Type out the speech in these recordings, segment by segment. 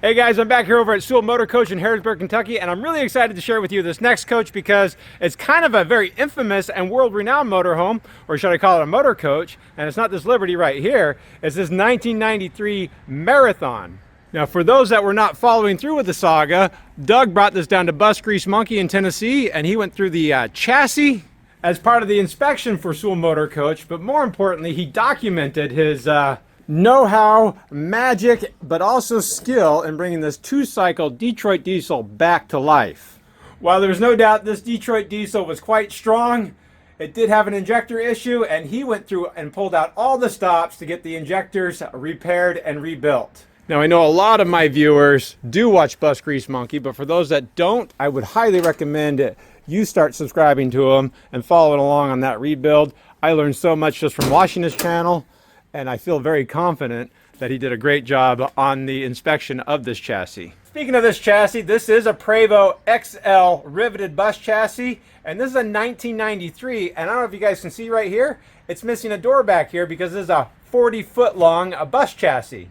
Hey guys, I'm back here over at Salon Motor Coach in Harrisburg, Kentucky, and I'm really excited to share with you this next coach because it's kind of a very infamous and world-renowned motorhome, or should I call it a motor coach, and it's not this Liberty right here, it's this 1993 Marathon. Now for those that were not following through with the saga, Doug brought this down to Bus Grease Monkey in Tennessee, and he went through the chassis as part of the inspection for Salon Motor Coach, but more importantly, he documented his know-how, magic, but also skill in bringing this two-cycle Detroit diesel back to life. While there's no doubt this Detroit diesel was quite strong, it did have an injector issue, and he went through and pulled out all the stops to get the injectors repaired and rebuilt. Now I know a lot of my viewers do watch Bus Grease Monkey, but for those that don't, I would highly recommend you start subscribing to him and following along on that rebuild. I learned so much just from watching his channel, and I feel very confident that he did a great job on the inspection of this chassis. Speaking of this chassis, this is a Prevost XL riveted bus chassis, and this is a 1993, and I don't know if you guys can see right here, it's missing a door back here because this is a 40-foot long bus chassis.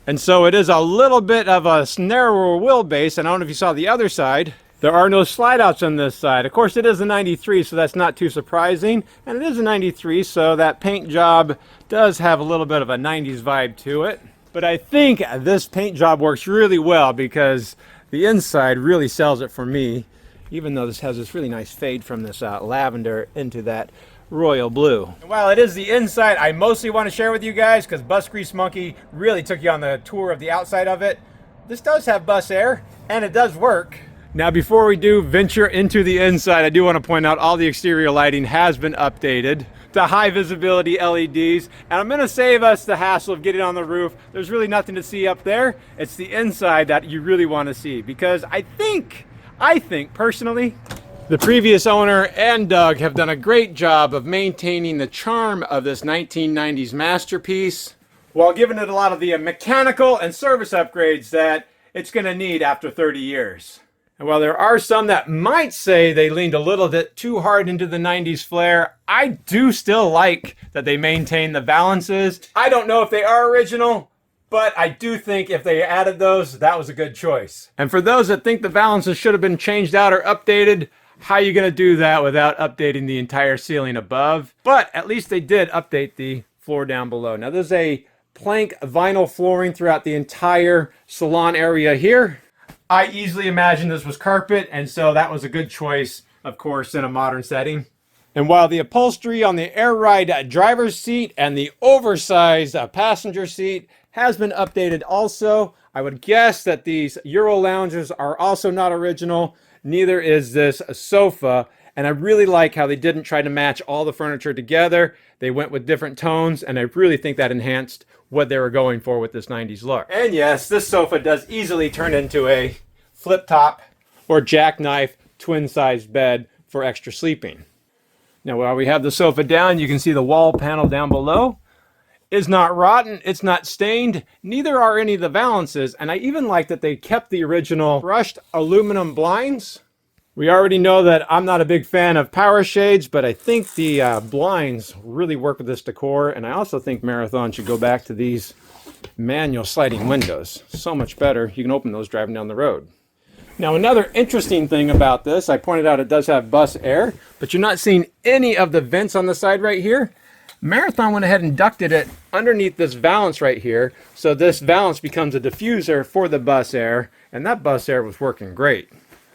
And so it is a little bit of a narrower wheelbase, and I don't know if you saw the other side. There are no slide outs on this side. Of course, it is a 93, so that's not too surprising. And it is a 93, so that paint job does have a little bit of a 90s vibe to it. But I think this paint job works really well because the inside really sells it for me, even though this has this really nice fade from this lavender into that royal blue. And while it is the inside, I mostly want to share with you guys because Bus Grease Monkey really took you on the tour of the outside of it. This does have bus air, and it does work. Now before we do venture into the inside, I do want to point out all the exterior lighting has been updated to high visibility LEDs, and I'm going to save us the hassle of getting on the roof. There's really nothing to see up there. It's the inside that you really want to see, because I think personally, the previous owner and Doug have done a great job of maintaining the charm of this 1990s masterpiece while giving it a lot of the mechanical and service upgrades that it's going to need after 30 years. And while there are some that might say they leaned a little bit too hard into the 90s flair, I do still like that they maintain the balances. I don't know if they are original, but I do think if they added those, that was a good choice. And for those that think the balances should have been changed out or updated, how are you going to do that without updating the entire ceiling above? But at least they did update the floor down below. Now there's a plank vinyl flooring throughout the entire salon area here. I easily imagine this was carpet, and so that was a good choice, of course, in a modern setting. And while the upholstery on the air ride driver's seat and the oversized passenger seat has been updated also, I would guess that these Euro lounges are also not original. Neither is this sofa, and I really like how they didn't try to match all the furniture together. They went with different tones, and I really think that enhanced what they were going for with this 90s look. And yes, this sofa does easily turn into a flip top or jackknife twin-sized bed for extra sleeping. Now while we have the sofa down, you can see the wall panel down below is not rotten, it's not stained, neither are any of the valances, and I even like that they kept the original brushed aluminum blinds. We already know that I'm not a big fan of power shades, but I think the blinds really work with this decor, and I also think Marathon should go back to these manual sliding windows. So much better. You can open those driving down the road. Now another interesting thing about this, I pointed out it does have bus air, but you're not seeing any of the vents on the side right here. Marathon went ahead and ducted it underneath this valance right here, so this valance becomes a diffuser for the bus air, and that bus air was working great.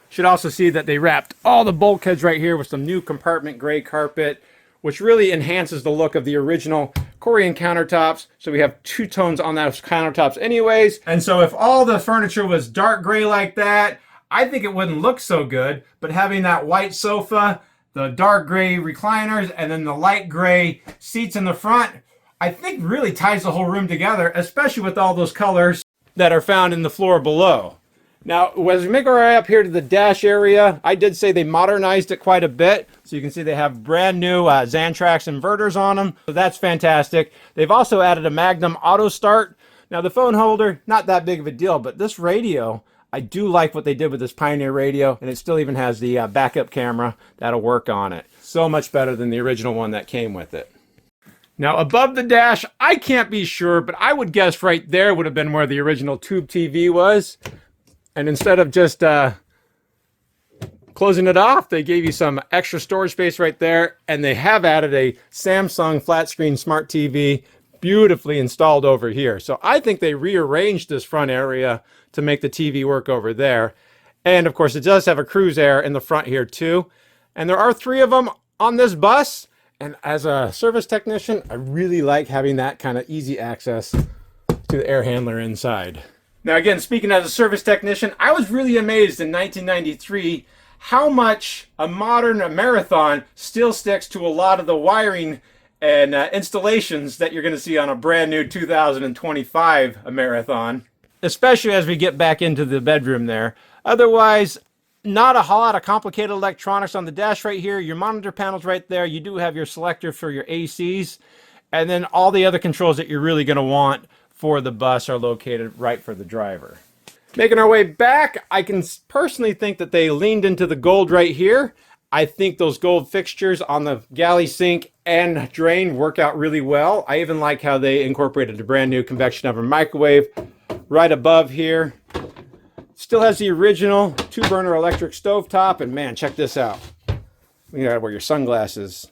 Should also see that they wrapped all the bulkheads right here with some new compartment gray carpet, which really enhances the look of the original Corian countertops. So we have two tones on those countertops anyways. And so if all the furniture was dark gray like that, I think it wouldn't look so good. But having that white sofa, the dark gray recliners, and then the light gray seats in the front, I think really ties the whole room together, especially with all those colors that are found in the floor below. Now, as we make our way up here to the dash area, I did say they modernized it quite a bit. So you can see they have brand new Xantrax inverters on them. So that's fantastic. They've also added a Magnum Auto Start. Now the phone holder, not that big of a deal, but this radio, I do like what they did with this Pioneer radio, and it still even has the backup camera that'll work on it. So much better than the original one that came with it. Now above the dash, I can't be sure, but I would guess right there would have been where the original tube TV was. And instead of just closing it off, they gave you some extra storage space right there, and they have added a Samsung flat screen smart TV beautifully installed over here. So I think they rearranged this front area to make the TV work over there. And of course, it does have a cruise air in the front here too. And there are 3 of them on this bus. And as a service technician, I really like having that kind of easy access to the air handler inside. Now again, speaking as a service technician, I was really amazed in 1993 how much a modern Marathon still sticks to a lot of the wiring and installations that you're going to see on a brand new 2025 Marathon, especially as we get back into the bedroom there. Otherwise, not a whole lot of complicated electronics on the dash right here. Your monitor panel's right there. You do have your selector for your ACs. And then all the other controls that you're really going to want for the bus are located right for the driver. Making our way back, I can personally think that they leaned into the gold right here. I think those gold fixtures on the galley sink and drain work out really well. I even like how they incorporated a brand new convection oven microwave right above here. Still has the original 2-burner electric stovetop, and man, check this out. You gotta wear your sunglasses.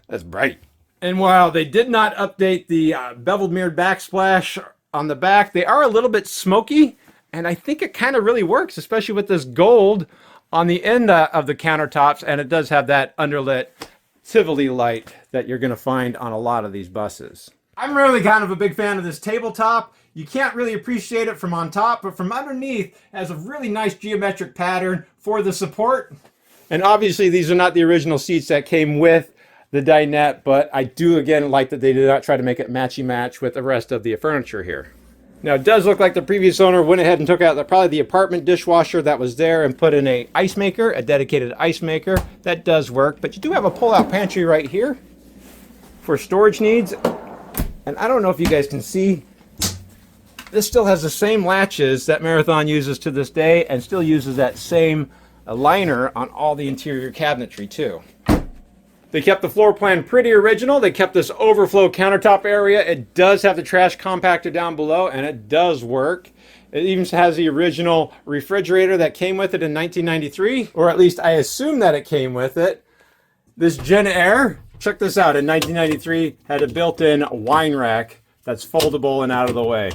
That's bright. And while they did not update the beveled mirrored backsplash on the back, they are a little bit smoky, and I think it kind of really works, especially with this gold on the end of the countertops, and it does have that underlit Tivoli light that you're going to find on a lot of these buses. I'm really kind of a big fan of this tabletop. You can't really appreciate it from on top, but from underneath it has a really nice geometric pattern for the support. And obviously these are not the original seats that came with the dinette, but I do again like that they did not try to make it matchy-match with the rest of the furniture here. Now it does look like the previous owner went ahead and took out probably the apartment dishwasher that was there and put in a ice maker, a dedicated ice maker. That does work, but you do have a pull-out pantry right here for storage needs. And I don't know if you guys can see, this still has the same latches that Marathon uses to this day and still uses that same liner on all the interior cabinetry too. They kept the floor plan pretty original. They kept this overflow countertop area. It does have the trash compactor down below, and it does work. It even has the original refrigerator that came with it in 1993, or at least I assume that it came with it. This Gen Air, check this out, in 1993 had a built-in wine rack that's foldable and out of the way.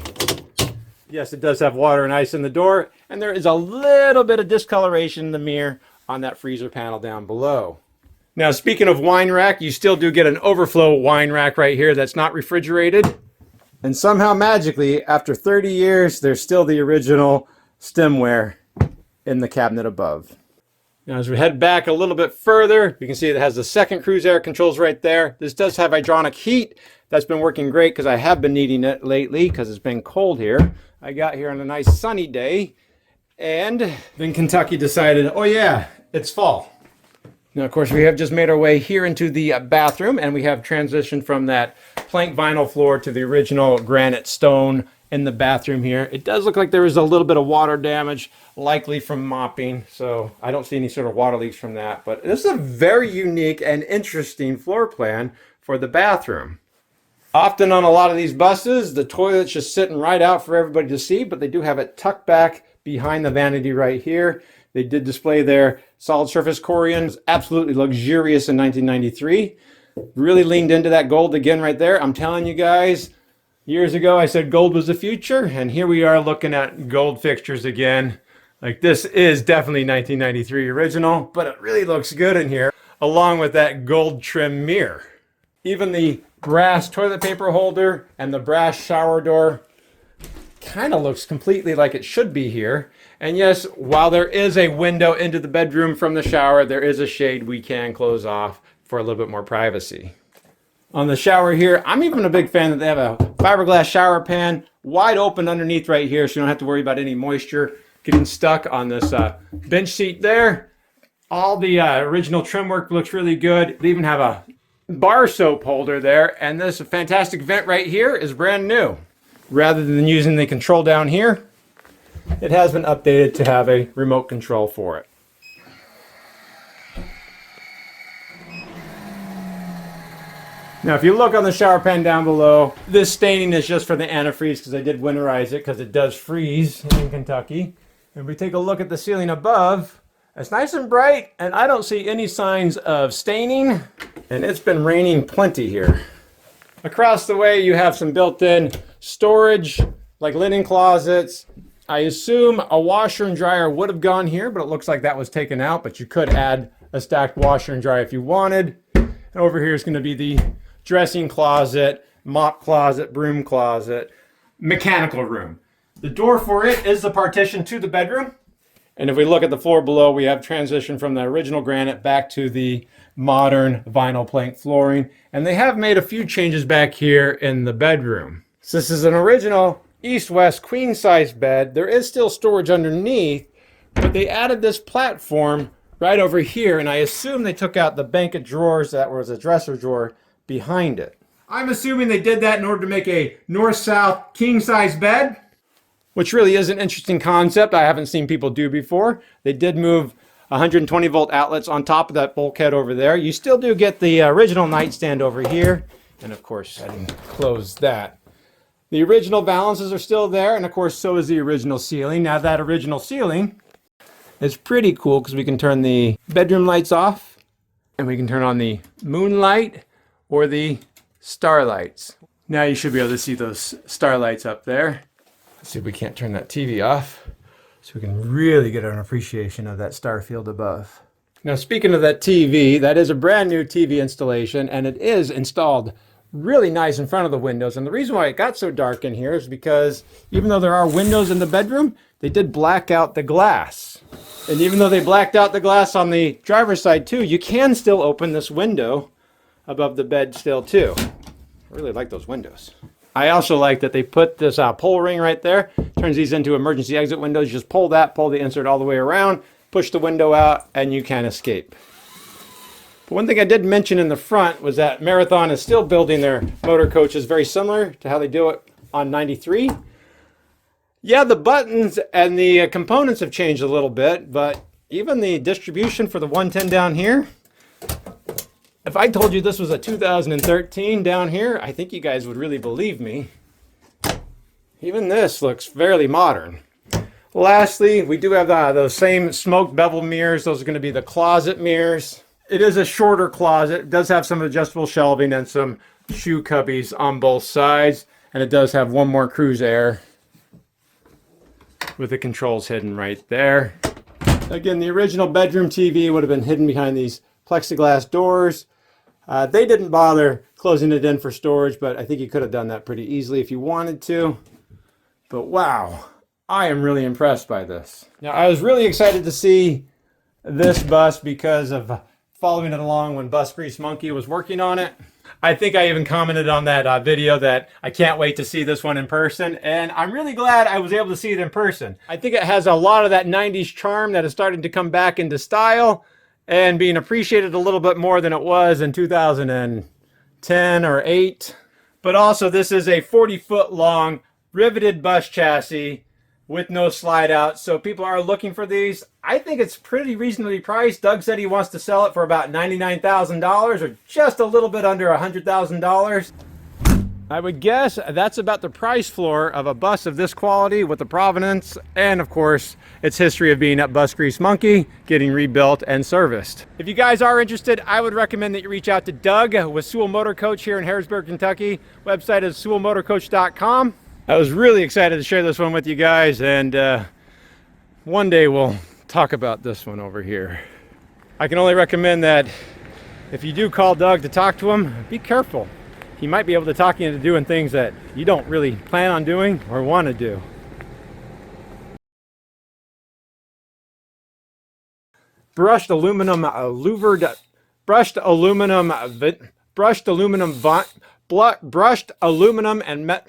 Yes, it does have water and ice in the door, and there is a little bit of discoloration in the mirror on that freezer panel down below. Now, speaking of wine rack, you still do get an overflow wine rack right here that's not refrigerated. And somehow magically, after 30 years, there's still the original stemware in the cabinet above. Now, as we head back a little bit further, you can see it has the second cruise air controls right there. This does have hydronic heat. That's been working great because I have been needing it lately because it's been cold here. I got here on a nice sunny day, and then Kentucky decided, oh yeah, it's fall. Now, of course, we have just made our way here into the bathroom, and we have transitioned from that plank vinyl floor to the original granite stone in the bathroom here. It does look like there is a little bit of water damage, likely from mopping, so I don't see any sort of water leaks from that. But this is a very unique and interesting floor plan for the bathroom. Often on a lot of these buses, the toilet's just sitting right out for everybody to see, but they do have it tucked back behind the vanity right here. They did display their solid surface Corians, absolutely luxurious in 1993. Really leaned into that gold again right there. I'm telling you guys, years ago I said gold was the future, and here we are looking at gold fixtures again. Like, this is definitely 1993 original, but it really looks good in here, along with that gold trim mirror. Even the brass toilet paper holder and the brass shower door kind of looks completely like it should be here. And yes, while there is a window into the bedroom from the shower, there is a shade we can close off for a little bit more privacy. On the shower here, I'm even a big fan that they have a fiberglass shower pan wide open underneath right here, so you don't have to worry about any moisture getting stuck on this bench seat there. All the original trim work looks really good. They even have a bar soap holder there, and this fantastic vent right here is brand new. Rather than using the control down here, it has been updated to have a remote control for it. Now, if you look on the shower pan down below, this staining is just for the antifreeze because I did winterize it because it does freeze in Kentucky. And we take a look at the ceiling above. It's nice and bright, and I don't see any signs of staining, and it's been raining plenty here. Across the way, you have some built-in storage, like linen closets. I assume a washer and dryer would have gone here, but it looks like that was taken out, but you could add a stacked washer and dryer if you wanted. And over here is going to be the dressing closet, mop closet, broom closet, mechanical room. The door for it is the partition to the bedroom. And if we look at the floor below, we have transition from the original granite back to the modern vinyl plank flooring. And they have made a few changes back here in the bedroom. So this is an original east-west queen size bed. There is still storage underneath, but they added this platform right over here. And I assume they took out the bank of drawers that was a dresser drawer behind it. I'm assuming they did that in order to make a north-south king-size bed, which really is an interesting concept I haven't seen people do before. They did move 120 volt outlets on top of that bulkhead over there. You still do get the original nightstand over here. And of course, I didn't close that. The original balances are still there, and of course, so is the original ceiling. Now that original ceiling is pretty cool because we can turn the bedroom lights off, and we can turn on the moonlight or the starlights. Now you should be able to see those starlights up there. Let's see if we can't turn that TV off so we can really get an appreciation of that star field above. Now, speaking of that TV, that is a brand new TV installation, and it is installed really nice in front of the windows. And the reason why it got so dark in here is because even though there are windows in the bedroom, they did black out the glass. And even though they blacked out the glass on the driver's side too, you can still open this window above the bed still too. I really like those windows. I also like that they put this pull ring right there. Turns these into emergency exit windows. You just pull that, pull the insert all the way around, push the window out, and you can escape. But one thing I did mention in the front was that Marathon is still building their motor coaches very similar to how they do it on 93. Yeah, the buttons and the components have changed a little bit, but even the distribution for the 110 down here, if I told you this was a 2013 down here, I think you guys would really believe me. Even this looks fairly modern. Lastly, we do have those same smoked bevel mirrors. Those are going to be the closet mirrors. It is a shorter closet. It does have some adjustable shelving and some shoe cubbies on both sides. And it does have one more cruise air with the controls hidden right there. Again, the original bedroom TV would have been hidden behind these plexiglass doors. They didn't bother closing it in for storage, but I think you could have done that pretty easily if you wanted to. But wow, I am really impressed by this. Now, I was really excited to see this bus because of following it along when Bus Grease Monkey was working on it. I think I even commented on that video that I can't wait to see this one in person, and I'm really glad I was able to see it in person. I think it has a lot of that 90s charm that is starting to come back into style and being appreciated a little bit more than it was in 2010 or 8. But also, this is a 40-foot long riveted bus chassis with no slide out. So people are looking for these. I think it's pretty reasonably priced. Doug said he wants to sell it for about $99,000 or just a little bit under $100,000. I would guess that's about the price floor of a bus of this quality with the provenance and, of course, its history of being at Bus Grease Monkey, getting rebuilt and serviced. If you guys are interested, I would recommend that you reach out to Doug with Sewell Motor Coach here in Harrisburg, Kentucky. Website is sewellmotorcoach.com. I was really excited to share this one with you guys, and one day we'll talk about this one over here. I can only recommend that if you do call Doug to talk to him, be careful. He might be able to talk you into doing things that you don't really plan on doing or want to do. Brushed aluminum louvered, brushed aluminum and met.